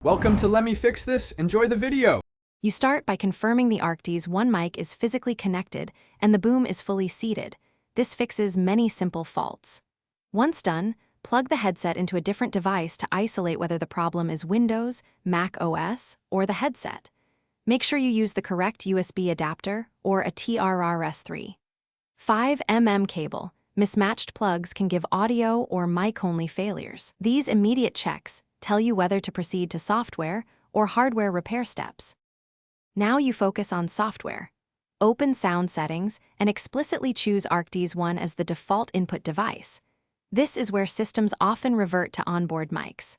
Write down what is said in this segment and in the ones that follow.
Welcome to Let Me Fix This. Enjoy the video. You start by confirming the Arctis one mic is physically connected and the boom is fully seated. This fixes many simple faults. Once done, plug the headset into a different device to isolate whether the problem is Windows, Mac OS, or the headset. Make sure you use the correct USB adapter or a TRRS-3. 5mm cable. Mismatched plugs can give audio or mic-only failures. These immediate checks tell you whether to proceed to software or hardware repair steps. Now you focus on software. Open sound settings and explicitly choose Arctis One as the default input device. This is where systems often revert to onboard mics.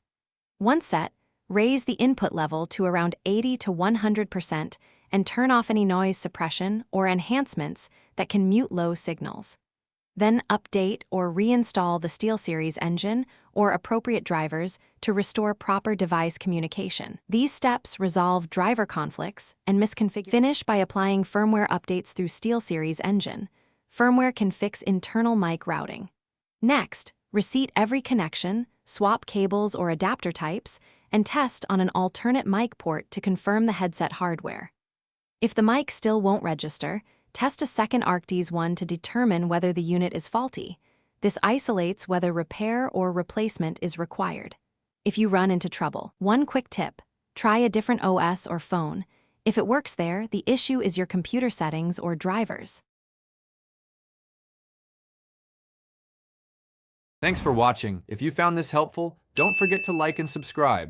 Once set, raise the input level to around 80 to 100% and turn off any noise suppression or enhancements that can mute low signals. Then update or reinstall the SteelSeries engine or appropriate drivers to restore proper device communication. These steps resolve driver conflicts and misconfigure. Finish by applying firmware updates through SteelSeries engine. Firmware can fix internal mic routing. Next, reseat every connection, swap cables or adapter types, and test on an alternate mic port to confirm the headset hardware. If the mic still won't register, test a second Arctis One to determine whether the unit is faulty. This isolates whether repair or replacement is required. If you run into trouble, one quick tip: try a different OS or phone. If it works there, the issue is your computer settings or drivers. Thanks for watching. If you found this helpful, don't forget to like and subscribe.